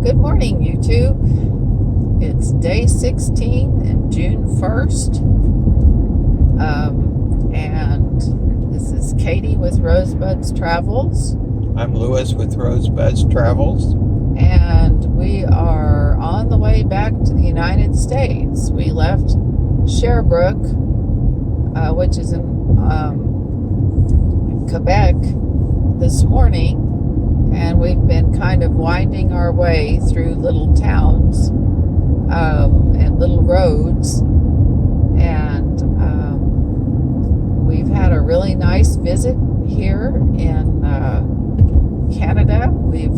Good morning, YouTube. It's day 16 and June 1st. And this is Katie with Rosebud's Travels. I'm Lewis with Rosebud's Travels. And we are on the way back to the United States. We left Sherbrooke, which is in Quebec, this morning. And we've been kind of winding our way through little towns and little roads. And we've had a really nice visit here in Canada. We've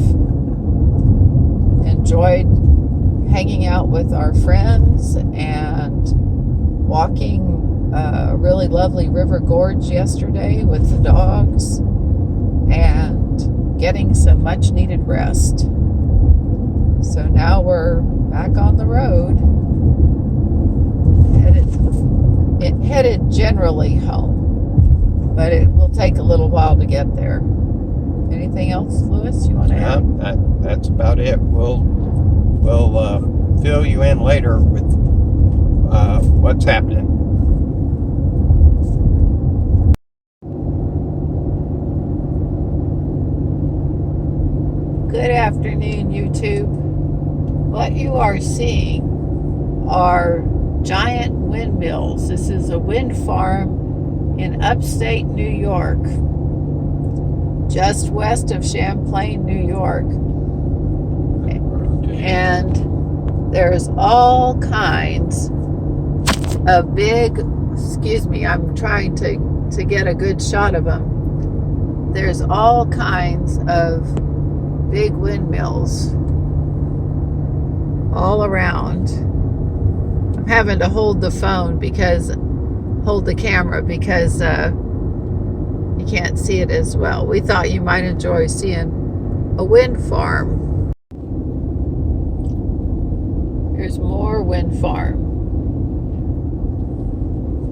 enjoyed hanging out with our friends and walking a really lovely river gorge yesterday with the dogs. And getting some much needed rest. So now we're back on the road, headed generally home, but it will take a little while to get there. Anything else, Lewis, you want to add? That's about it. We'll fill you in later with what's happening. Good afternoon, YouTube. What you are seeing are giant windmills. This is a wind farm in upstate New York, just west of Champlain, New York. And there's all kinds of big, I'm trying to get a good shot of them. There's all kinds of big windmills all around. I'm having to hold the camera because you can't see it as well. We thought you might enjoy seeing a wind farm. There's more wind farm.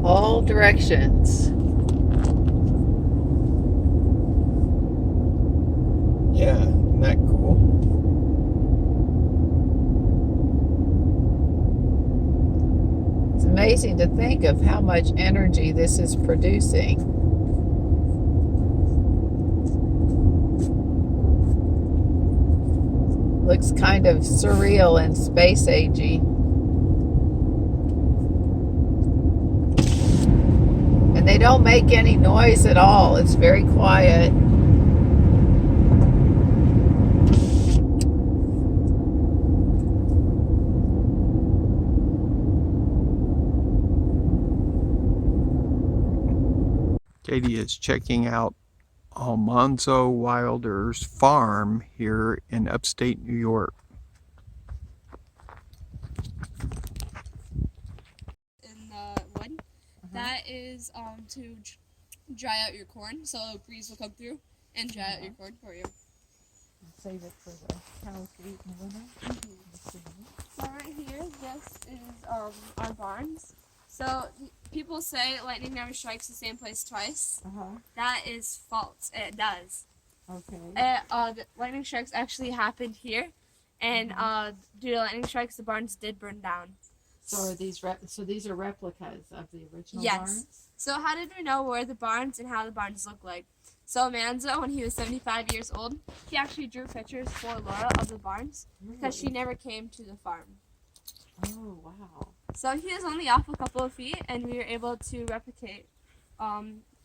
All directions. Yeah. Isn't that cool? It's amazing to think of how much energy this is producing. Looks kind of surreal and space-agey. And they don't make any noise at all. It's very quiet. Katie is checking out Almanzo Wilder's farm here in upstate New York. In the wood, that is to dry out your corn, so a breeze will come through and dry out your corn for you. Save it for the cows to eat in the winter. So right here, this is our barns. So people say lightning never strikes the same place twice. That is false. It does. Okay. The lightning strikes actually happened here, and due to lightning strikes, the barns did burn down. So these are replicas of the original barns? Yes. So how did we know where the barns and how the barns look like? So Manzo, when he was 75 years old, he actually drew pictures for Laura of the barns because she never came to the farm. Oh, wow. So he was only off a couple of feet, and we were able to replicate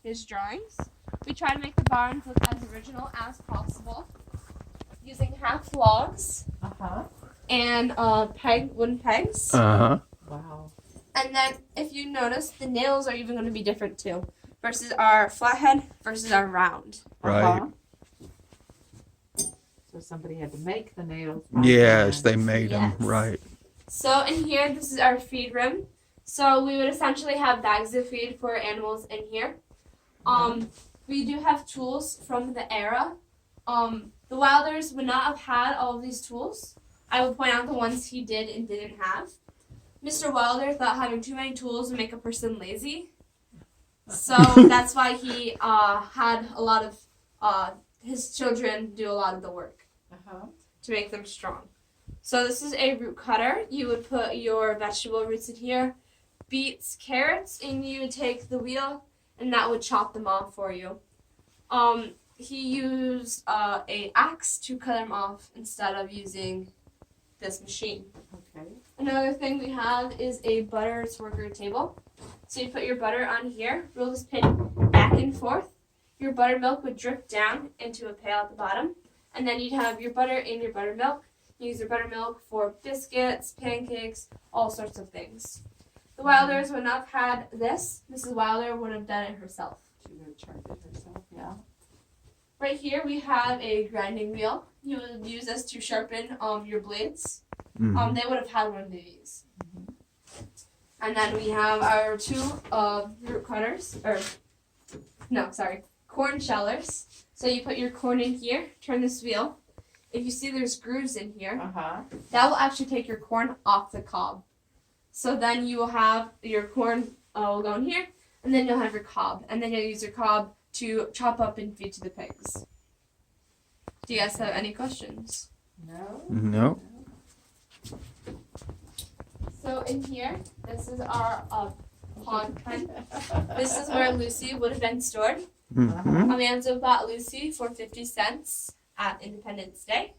his drawings. We try to make the barns look as original as possible, using half logs and wooden pegs. Wow. And then, if you notice, the nails are even going to be different too, versus our flathead versus our round. Right. So somebody had to make the nails. Yes, they made them. Yes. Right. So in here, this is our feed room. So we would essentially have bags of feed for animals in here. We do have tools from the era. The Wilders would not have had all of these tools. I will point out the ones he did and didn't have. Mr. Wilder thought having too many tools would make a person lazy. So that's why he had a lot of his children do a lot of the work to make them strong. So this is a root cutter. You would put your vegetable roots in here, beets, carrots, and you would take the wheel and that would chop them off for you. He used a axe to cut them off instead of using this machine. Okay. Another thing we have is a butter worker table. So you put your butter on here, roll this pin back and forth. Your buttermilk would drip down into a pail at the bottom, and then you'd have your butter and your buttermilk. You use your buttermilk for biscuits, pancakes, all sorts of things. The Wilders would not have had this. Mrs. Wilder would have done it herself. She would have charged it herself, yeah. Right here we have a grinding wheel. You would use this to sharpen your blades. Mhm. They would have had one of these. And then we have our two root cutters, corn shellers. So you put your corn in here, turn this wheel. If you see there's grooves in here, that will actually take your corn off the cob. So then you will have your corn will go in here, and then you'll have your cob. And then you'll use your cob to chop up and feed to the pigs. Do you guys have any questions? No. No. So in here, this is our pond pen. This is where Lucy would have been stored. Mhm. Almanzo bought Lucy for 50 cents at Independence Day.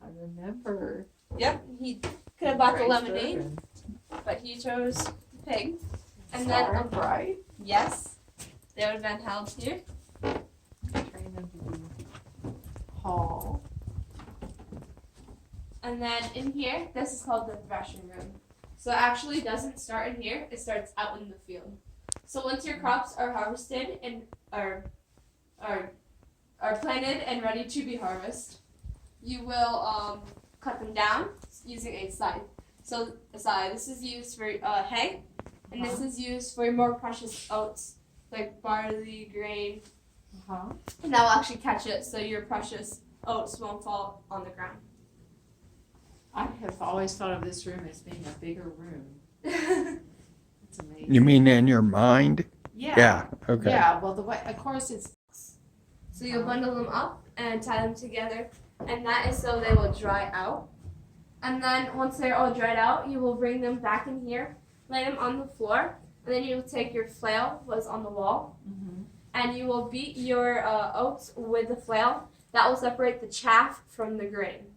I remember. Yep, he could have bought the Great lemonade, serving. but he chose the pig. And Sorry, then, right? yes, they would have been held here. Train them to be Hall. And then in here, this is called the threshing room. So it actually doesn't start in here, it starts out in the field. So once your crops are harvested and are planted and ready to be harvested, you will cut them down using a scythe. So a scythe, this is used for hay, and this is used for your more precious oats like barley, grain, and that will actually catch it so your precious oats won't fall on the ground. I have always thought of this room as being a bigger room. It's amazing. You mean in your mind? Yeah. Yeah. Okay. Yeah, well, the way, of course, it's. So you'll bundle them up and tie them together, and that is so they will dry out. And then once they're all dried out, you will bring them back in here, lay them on the floor, and then you will take your flail, what's on the wall, and you will beat your oats with the flail. That will separate the chaff from the grain.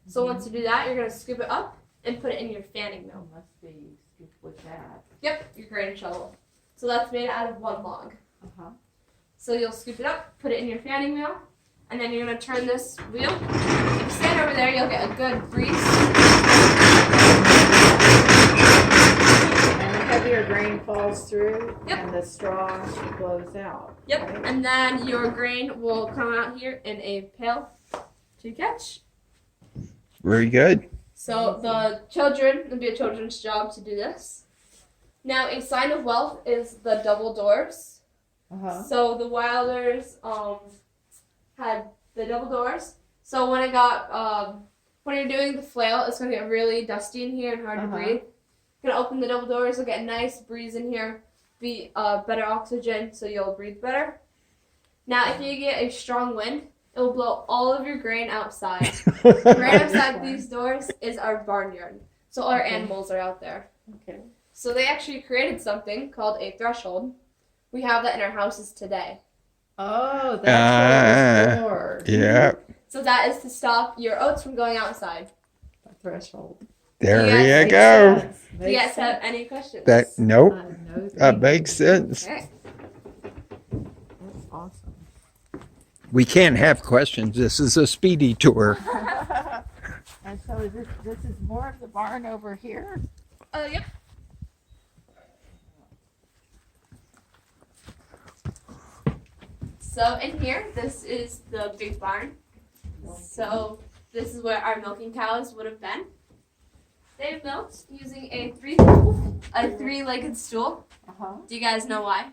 So once you do that, you're going to scoop it up and put it in your fanning mill. Must be scooped with that. Yep, your grain shovel. So that's made out of one log. So you'll scoop it up, put it in your fanning mill, and then you're going to turn this wheel. If you stand over there, you'll get a good breeze. And the heavier grain falls through, Yep. and the straw blows out. Yep, right? and then your grain will come out here in a pail to catch. Very good. So the children, it'll be a children's job to do this. Now a sign of wealth is the double doors. So the Wilders had the double doors. So when when you're doing the flail, it's gonna get really dusty in here and hard to breathe. You're gonna open the double doors, you'll get a nice breeze in here, be better oxygen, so you'll breathe better. Now if you get a strong wind, it will blow all of your grain outside. Right outside these doors is our barnyard. So all our animals are out there. Okay. So they actually created something called a threshold. We have that in our houses today. Oh, that's what it was for. Yeah. So that is to stop your oats from going outside. A threshold. There Yes, you go. Makes sense. Do you guys have any questions? Nope. No, That thank makes sense. Okay. you. That's awesome. We can't have questions. This is a speedy tour. And so is this is more of the barn over here? Yep. So in here, this is the big barn. So this is where our milking cows would have been. They milked using a three-legged stool. Do you guys know why?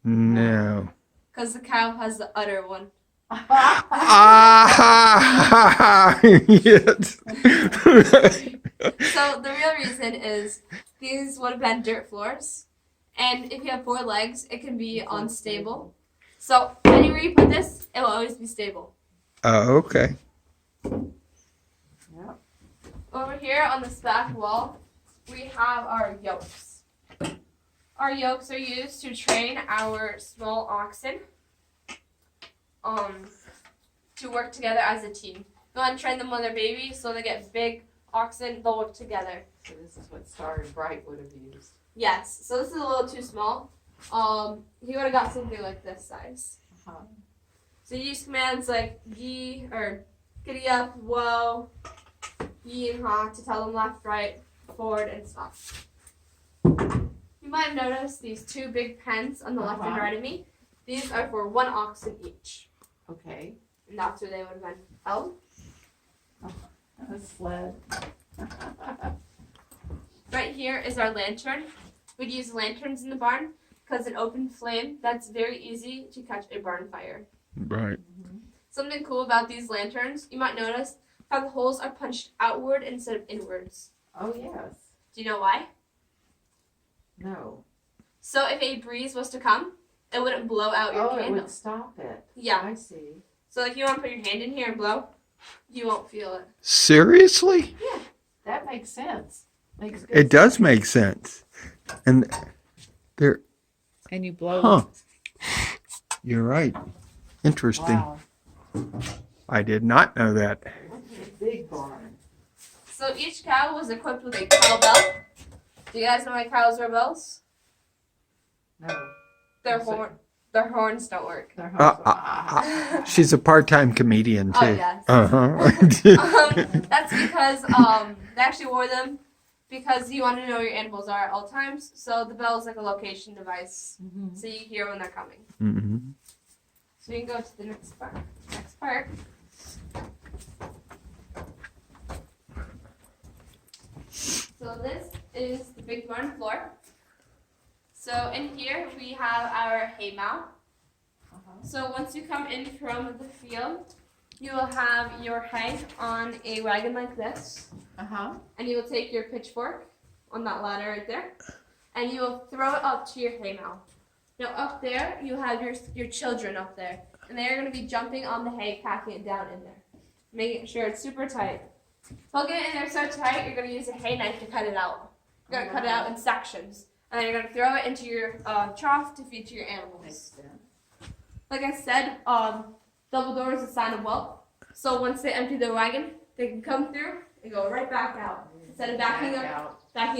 No. Because the cow has the udder one. Ah, yes. So the real reason is these would have been dirt floors, and if you have 4 legs, it can be unstable. So anywhere you put this, it will always be stable. Oh, okay. Yep. Over here on this back wall, we have our yokes. Our yokes are used to train our small oxen to work together as a team. We want to train them when they're babies so they get big oxen, they'll work together. So this is what Star and Bright would have used. Yes, so this is a little too small. He would have got something like this size. Uh-huh. So you use commands like ye or giddy up, whoa, ye and ha to tell them left, right, forward, and stop. You might have noticed these two big pens on the left and right of me. These are for one oxen each. Okay. And that's where they would have been held. A sled. Right here is our lantern. We'd use lanterns in the barn because an open flame, that's very easy to catch a barn fire. Right. Something cool about these lanterns, you might notice how the holes are punched outward instead of inwards. Oh, yes. Do you know why? No. So if a breeze was to come, it wouldn't blow out your Oh, it candle. would stop it. Yeah. I see. So if you want to put your hand in here and blow, you won't feel it. Seriously? Yeah. That makes sense. Makes good It does sense. make sense. And there, And you blow. huh. You're right. Interesting. Wow. I did not know that. That's a big barn. So each cow was equipped with a cowbell. Do you guys know why cows wear bells? No. Their So- horns don't work. They're She's a part-time comedian too. Oh yes. Uh-huh. That's because they actually wore them because you want to know where your animals are at all times. So the bell is like a location device, Mhm. so you hear when they're coming. hmm So you can go to the next part. So this is the big barn floor. So in here we have our hay mow. So once you come in from the field, you will have your hay on a wagon like this, Uh-huh. and you will take your pitchfork on that ladder right there, and you will throw it up to your hay mow. Now up there, you have your children up there, and they are going to be jumping on the hay, packing it down in there, making sure it's super tight. Plug it in there so tight, you're going to use a hay knife to cut it out. You're going to cut it out in sections, and then you're going to throw it into your trough to feed to your Makes animals. sense. Like I said, double door is a sign of wealth. So once they empty their wagon, they can come through and go right back out instead of backing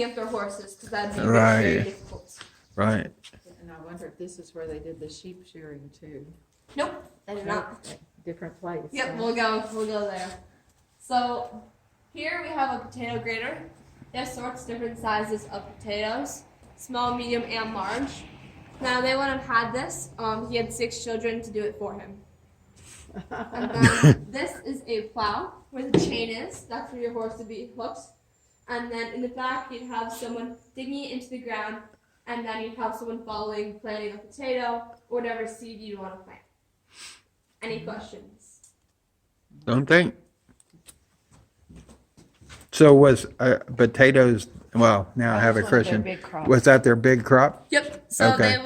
up their horses because that'd be Right. very difficult. Right. And I wonder if this is where they did the sheep shearing too. Nope, they do not. Different place. Yep, huh? we'll go there. So here we have a potato grater. It sorts different sizes of potatoes, small, medium, and large. Now they wouldn't have had this. He had 6 children to do it for him. And then this is a plow where the chain is. That's where your horse would be hooked. And then in the back, you'd have someone digging it into the ground, and then you'd have someone following, planting a potato or whatever seed you want to plant. Any questions? Don't think. So was potatoes? Well, now I have a That was one of their question. big crops. Was that their big crop? Yep. So Okay. they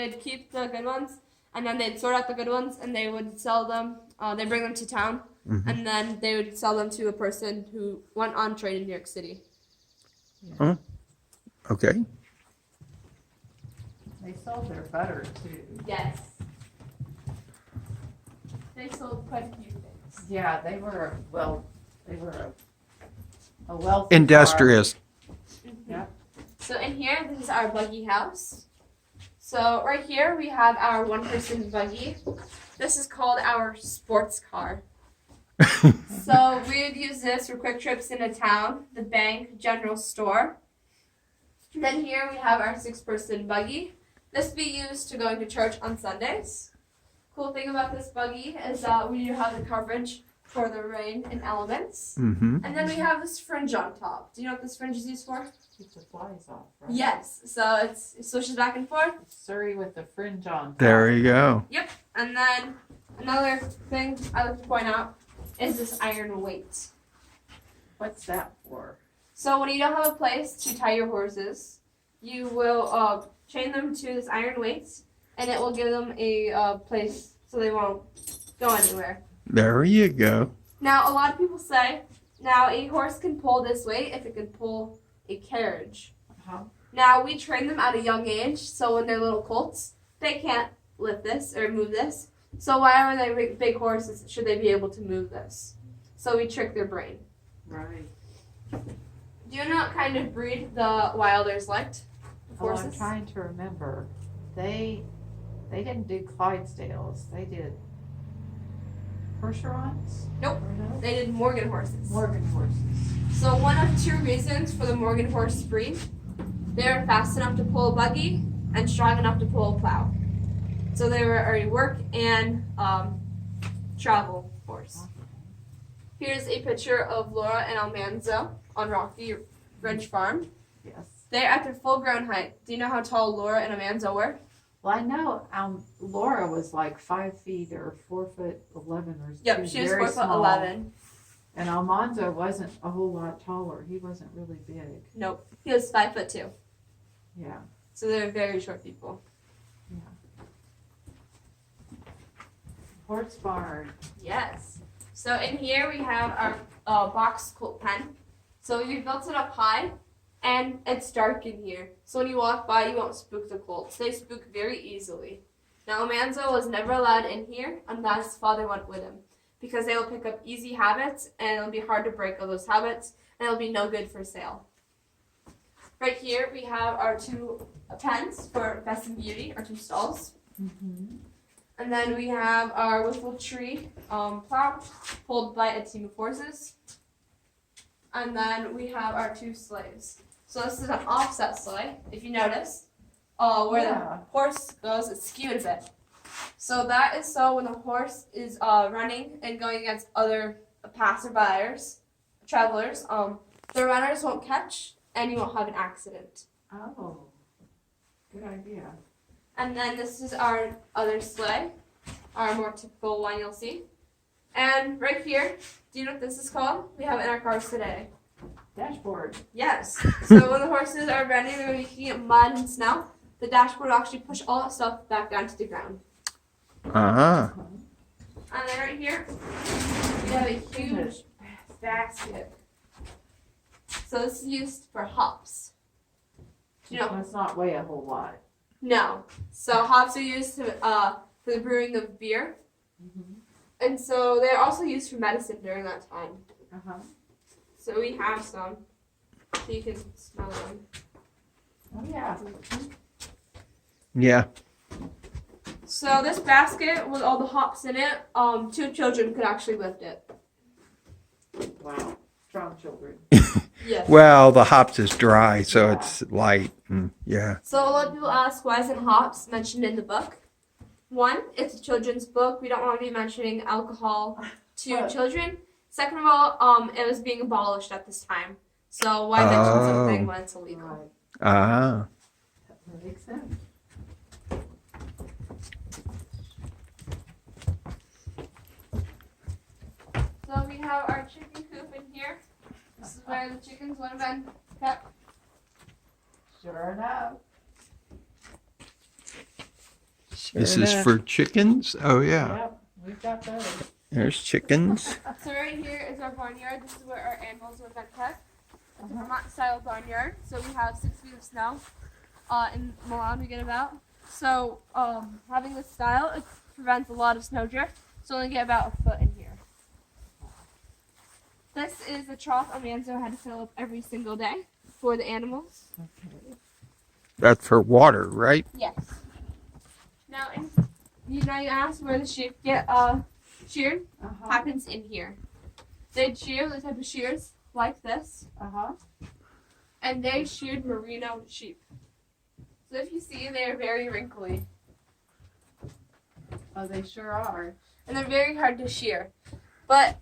would keep the good ones, and then they'd sort out the good ones, and they would sell them. They bring them to town, and then they would sell them to a person who went on trade in New York City. Okay. They sold their butter too. Yes. They sold quite a few things. Yeah, they were a wealthy Industrious. Yep. So in here, this is our buggy house. So right here we have our one-person buggy. This is called our sports car. So we would use this for quick trips into town, the bank, general store. Then here we have our 6-person buggy. This would be used to going to church on Sundays. Cool thing about this buggy is that we do have the coverage for the rain and elements. Mm-hmm. And then we have this fringe on top. Do you know what this fringe is used for? Keep the flies off, right? Yes. So it switches back and forth. Surrey with the fringe on top. There you go. And then another thing I like to point out is this iron weight. What's that for? So when you don't have a place to tie your horses, you will chain them to this iron weight, and it will give them a place so they won't go anywhere. There you go. Now, a lot of people say Now, a horse can pull this weight if it can pull a carriage. Uh-huh. Now, we train them at a young age, so when they're little colts, they can't lift this or move this. So why are they big horses? Should they be able to move this? So we trick their brain. Right. Do you know what kind of breed the Wilders liked? The Oh, I'm horses? trying to remember. They didn't do Clydesdales. They did Percherons? Nope. Or no? They did Morgan horses. Morgan horses. So one of two reasons for the Morgan horse breed, they're fast enough to pull a buggy and strong enough to pull a plow. So they were a work and travel horse. Here's a picture of Laura and Almanzo on Rocky Ridge Farm. Yes. They're at their full grown height. Do you know how tall Laura and Almanzo were? Well, I know Laura was like 5 feet or 4'11" or Yep, she was very 4'11". And Almanzo wasn't a whole lot taller. He wasn't really big. Nope, he was 5'2". Yeah. So they're very short people. Horse barn. Yes. So in here we have our box colt pen. So we built it up high, and it's dark in here. So when you walk by, you won't spook the colts. They spook very easily. Now Almanzo was never allowed in here unless his father went with him, because they will pick up easy habits, and it'll be hard to break all those habits, and it'll be no good for sale. Right here we have our 2 pens for Best and Beauty, our 2 stalls. Mm-hmm. And then we have our Whiffle Tree plow pulled by a team of horses. And then we have our 2 sleighs. So this is an offset sleigh, if you notice. Where the horse goes, it's skewed a bit. So that is so when the horse is running and going against other passerbyers, travelers, the runners won't catch and you won't have an accident. Oh, good idea. And then this is our other sleigh, our more typical one you'll see. And right here, do you know what this is called? We have it in our cars today. Dashboard. Yes. So when the horses are running, they're going to be in mud and snow. The dashboard will actually push all that stuff back down to the ground. Uh-huh. And then right here, we have a huge basket. So this is used for hops. Do you know? Must not weigh a whole lot. No. So hops are used to, for the brewing of beer. Mm-hmm. And so they're also used for medicine during that time. Uh-huh. So we have some, so you can smell them. Oh, yeah. Yeah. So this basket with all the hops in it, 2 children could actually lift it. Wow. Strong children. Yes. Well, the hops is dry, so Yeah. it's light. Yeah. So a lot of people ask, why isn't hops mentioned in the book? 1, it's a children's book. We don't want to be mentioning alcohol to Right. children. Second of all, it was being abolished at this time. So why mention something when it's illegal? Right. Ah. That makes sense. So we have our chicken coop in here. This is where the chickens would have been kept. Sure enough. This is for chickens? Oh, yeah. Yep, we've got those. There's chickens. So right here is our barnyard. This is where our animals would have been kept. It's a Vermont-style barnyard. So we have 6 feet of snow. In Milan we get about. So having this style, it prevents a lot of snow drift. So we only get about a foot in here. This is the trough Almanzo had to fill up every single day for the animals. Okay. That's for water, right? Yes. Now, you asked where the sheep get sheared. Uh-huh. Happens in here. They'd shear the type of shears like this, Uh-huh. and they sheared merino sheep. So if you see, they are very wrinkly, Oh, they sure are. and they're very hard to shear. But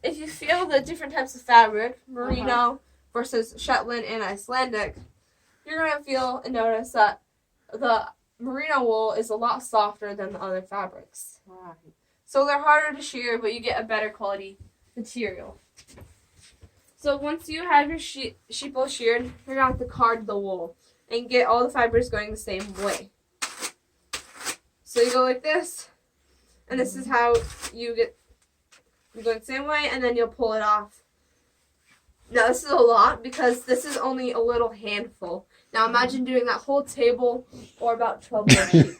if you feel the different types of fabric, merino versus Shetland and Icelandic, you're gonna feel and notice that the merino wool is a lot softer than the other fabrics. Right. So they're harder to shear, but you get a better quality material. So once you have your sheep all sheared, you're going to have to card the wool and get all the fibers going the same way. So you go like this, and this is how you go the same way, and then you'll pull it off Now this is a lot because this is only a little handful. Now imagine doing that whole table or about 12 more sheep.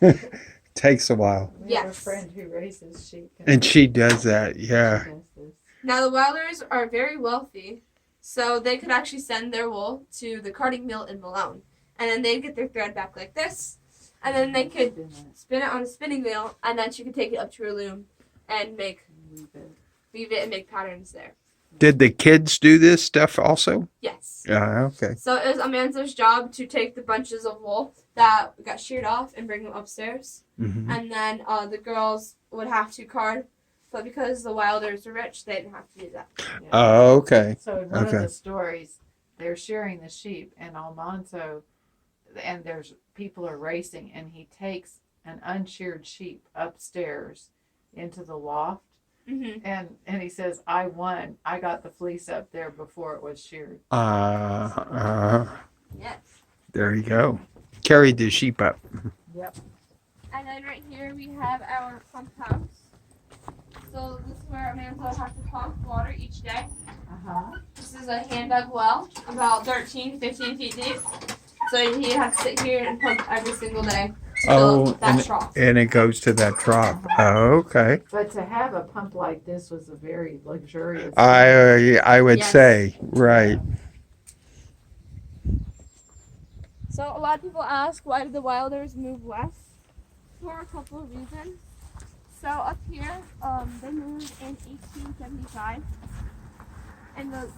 Takes a while. We have a Yes. friend who raises sheep. And she does that, yeah. She does this. Now the Wilders are very wealthy, so they could actually send their wool to the carding mill in Malone, and then they'd get their thread back like this, and then they could spin it on a spinning wheel, and then she could take it up to her loom and weave it and make patterns there. Did the kids do this stuff also? Yes. Okay. So it was Amanzo's job to take the bunches of wool that got sheared off and bring them upstairs, Mm-hmm. and then the girls would have to card. But because the Wilders were rich, they didn't have to do that. Yeah. Oh, okay. So in one Okay. of the stories, they're shearing the sheep, and Almanzo, and there's people are racing, and he takes an unsheared sheep upstairs into the loft, Mm-hmm. and he says, "I won. I got the fleece up there before it was sheared." Yes. There you go. Carried the sheep up. Yep. And then right here we have our pump house. So this is where Amanzo has to pump water each day. This is a hand dug well, about 13, 15 feet deep. So he'd have to sit here and pump every single day to fill up that trough. And it goes to that trough. Oh, okay. But to have a pump like this was a very luxurious. I would Yes. say, right. So a lot of people ask, why did the Wilders move west? For a couple of reasons. So up here, they moved in 1875. And the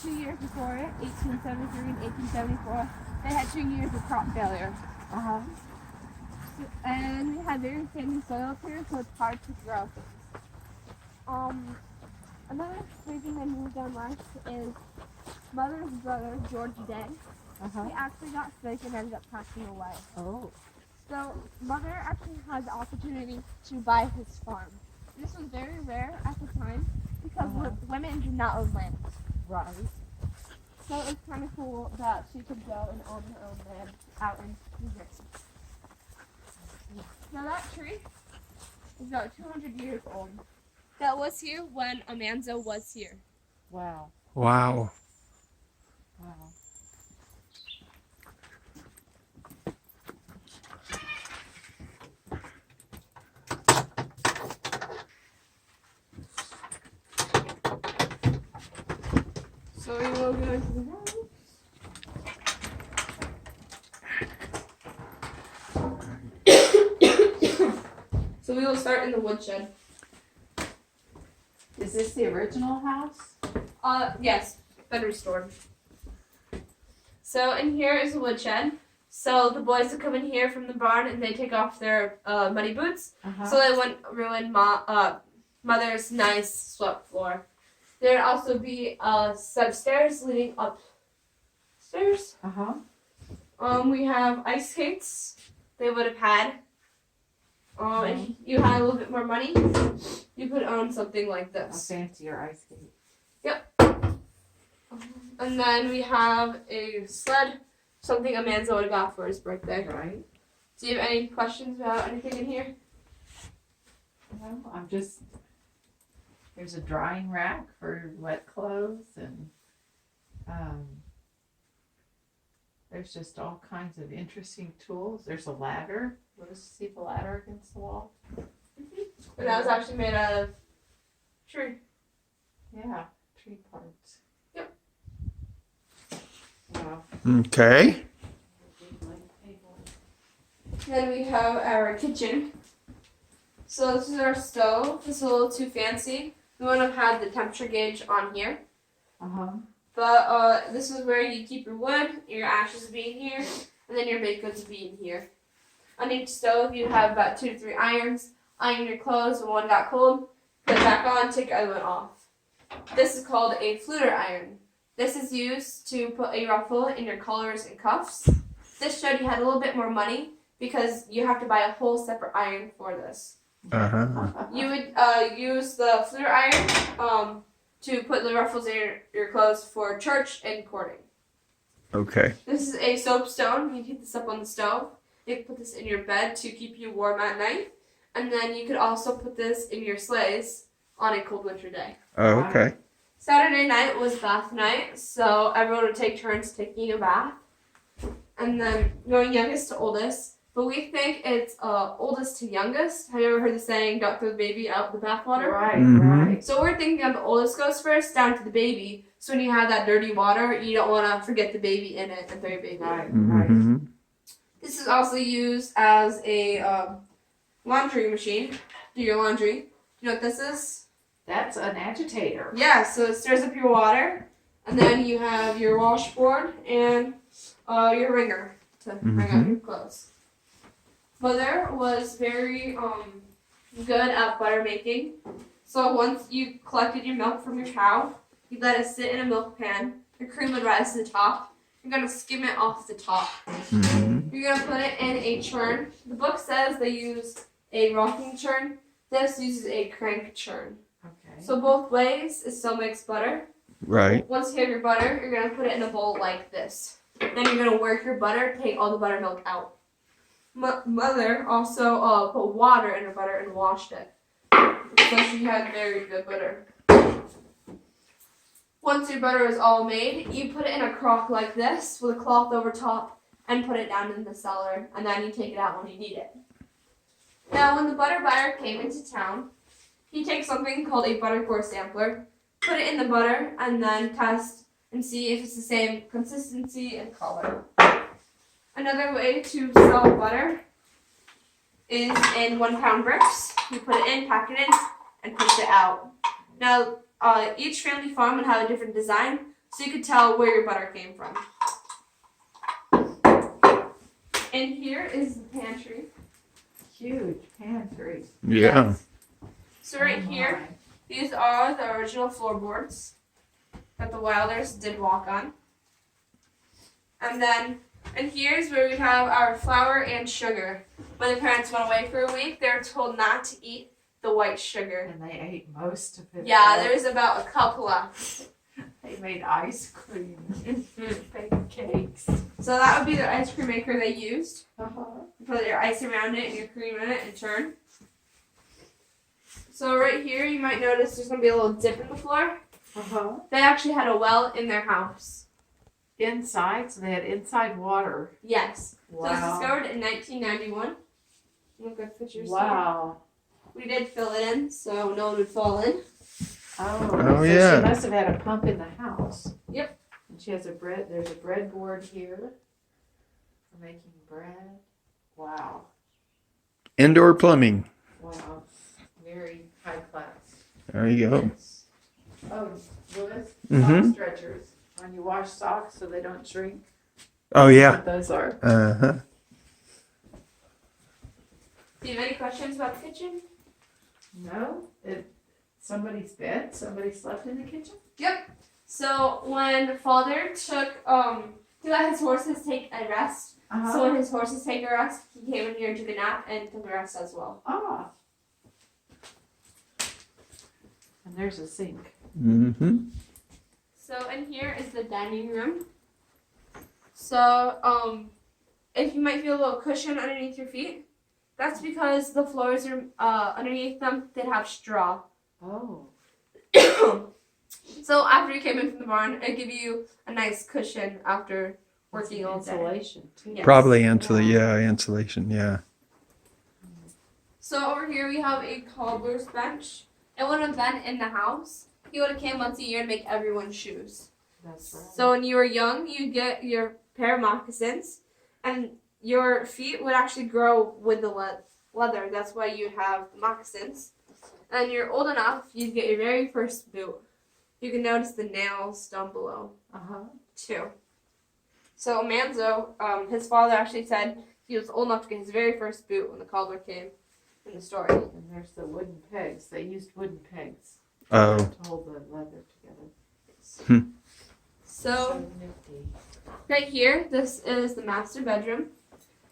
2 years before it, 1873 and 1874, they had 2 years of crop failure. And we had very sandy soil up here, so it's hard to grow things. Another reason they moved down west is Mother's brother, George Day. He actually got sick and ended up passing away. Oh. So Mother actually had the opportunity to buy his farm. This was very rare at the time because women did not own land. Right. So it was kind of cool that she could go and own her own land out in New Jersey. Now that tree is about 200 years old. That was here when Amanzo was here. Wow. Wow. Wow. So we will go into the house. So we will start in the woodshed. Is this the original house? Yes, been restored. So in here is the woodshed. So the boys would come in here from the barn and they take off their muddy boots so they wouldn't ruin Mother's nice swept floor. There'd also be a set of stairs leading upstairs. We have ice skates they would have had. If you had a little bit more money, you could own something like A this. fancier ice skate. And then we have a sled, something Amanzo would have got for his birthday. Right. Do you have any questions about anything in here? No, I'm just. There's a drying rack for wet clothes, and there's just all kinds of interesting tools. There's a ladder. Let's see the ladder against the wall. And that was actually made out of tree. Yeah, tree parts. Yep. Wow. Okay. Then we have our kitchen. So this is our stove. It's a little too fancy. We would have had the temperature gauge on here. But this is where you keep your wood, your ashes would be in here, and then your baked goods would be in here. On each stove you have about 2 to 3 irons. Iron your clothes when one got cold, put it back on, take your other one off. This is called a fluter iron. This is used to put a ruffle in your collars and cuffs. This showed you had a little bit more money because you have to buy a whole separate iron for this. You would use the fluter iron to put the ruffles in your clothes for church and courting. Okay. This is a soapstone. You heat this up on the stove. You can put this in your bed to keep you warm at night. And then you could also put this in your sleighs on a cold winter day. Oh, okay. Saturday night was bath night, so everyone would take turns taking a bath. And then going youngest to oldest. But we think it's oldest to youngest. Have you ever heard the saying, don't throw the baby out the bathwater? Right, Mhm. right. So we're thinking of the oldest goes first, down to the baby. So when you have that dirty water, you don't want to forget the baby in it and throw your baby in. Right, right. Mhm. This is also used as a laundry machine. Do your laundry. You know what this is? That's an agitator. Yeah, so it stirs up your water, and then you have your washboard and your wringer to wring out your clothes. Mother was very good at butter making. So once you collected your milk from your cow, you let it sit in a milk pan. The cream would rise to the top. You're gonna skim it off the top. Mhm. You're gonna put it in a churn. The book says they use a rocking churn. This uses a crank churn. Okay. So both ways, it still makes butter. Right. Once you have your butter, you're gonna put it in a bowl like this. Then you're gonna work your butter, take all the buttermilk out. Mother also put water in her butter and washed it. So she had very good butter. Once your butter is all made, you put it in a crock like this with a cloth over top and put it down in the cellar, and then you take it out when you need it. Now, when the butter buyer came into town, he takes something called a butter core sampler, put it in the butter, and then test and see if it's the same consistency and color. Another way to sell butter is in 1 pound bricks. You put it in, pack it in, and push it out. Now, each family farm would have a different design, so you could tell where your butter came from. And here is the pantry. Huge pantry. Yeah. So right here, these are the original floorboards that the Wilders did walk on. And here's where we have our flour and sugar. When the parents went away for a week, they were told not to eat the white sugar. And they ate most of it. Yeah, there's about a cup left. They made ice cream and baked cakes. So that would be the ice cream maker they used. Uh-huh. You put your ice around it and your cream in it and turn. So right here, you might notice there's going to be a little dip in the floor. Uh-huh. They actually had a well in their house. Inside, so they had inside water. Yes. Wow. So it was discovered in 1991. Look at pictures. Wow. We did fill it in, so no one would fall in. Oh, Oh, so yeah. she must have had a pump in the house. Yep. And she has there's a breadboard here for making bread. Wow. Indoor plumbing. Wow. Very high class. There you go. Yes. Oh, Louis, Mhm. sock stretchers. When you wash socks so they don't shrink. Oh That's yeah. what those are. Uh-huh. Do you have any questions about the kitchen? No? Somebody's bed? Somebody slept in the kitchen? Yep. So when father took he let his horses take a rest. Uh-huh. So when his horses take a rest, he came in here and took a nap and took a rest as well. Ah. And there's a sink. Mm-hmm. So in here is the dining room. So if you might feel a little cushion underneath your feet, that's because the floors are underneath them, they'd have straw. Oh. So after you came in from the barn, it'd give you a nice cushion after working all day. Insulation too. Yes. Probably insulation, yeah. So over here we have a cobbler's bench. It wouldn't have been in the house. He would have came once a year to make everyone's shoes. That's right. So when you were young, you'd get your pair of moccasins, and your feet would actually grow with the leather. That's why you'd have moccasins. And when you're old enough, you'd get your very first boot. You can notice the nails down below, Uh-huh. too. So Manzo, his father actually said he was old enough to get his very first boot when the cobbler came in the story. And there's the wooden pegs. They used wooden pegs Oh. to hold the leather together. So nifty. right here, this is the master bedroom.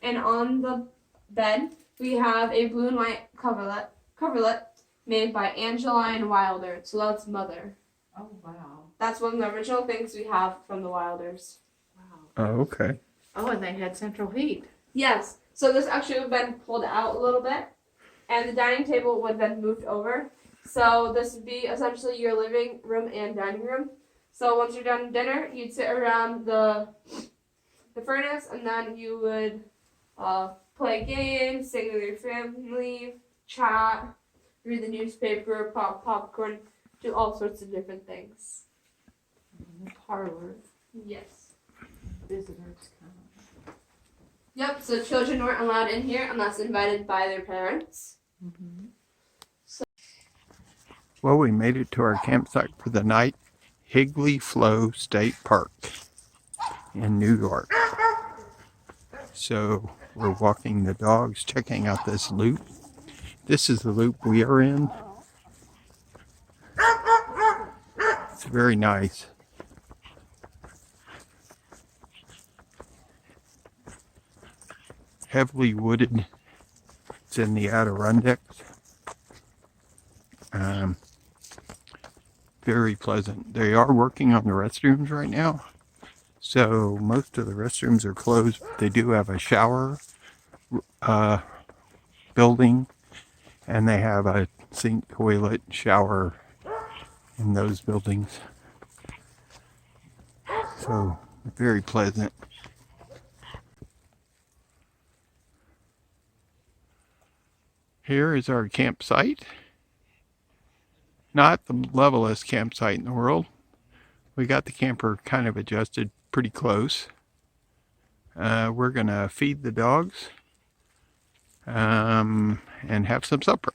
And on the bed, we have a blue and white coverlet made by Angeline Wilder. So that's mother. Oh, wow. That's one of the original things we have from the Wilders. Wow. Oh, okay. Oh, and they had central heat. Yes. So this actually would have been pulled out a little bit. And the dining table would have been moved over. So this would be essentially your living room and dining room. So once you're done dinner, you'd sit around the furnace, and then you would play games, sing with your family, chat, read the newspaper, pop popcorn, do all sorts of different things. Parlor. Yes. Visitors come. Yep, so children weren't allowed in here unless invited by their parents. Mm-hmm. Well, we made it to our campsite for the night, Higley Flow State Park in New York. So we're walking the dogs, checking out this loop. This is the loop we are in. It's very nice. Heavily wooded. It's in the Adirondacks. Very pleasant. They are working on the restrooms right now. So most of the restrooms are closed. They do have a shower building, and they have a sink, toilet, shower in those buildings. So very pleasant. Here is our campsite. Not the levelest campsite in the world. We got the camper kind of adjusted pretty close. We're gonna feed the dogs and have some supper.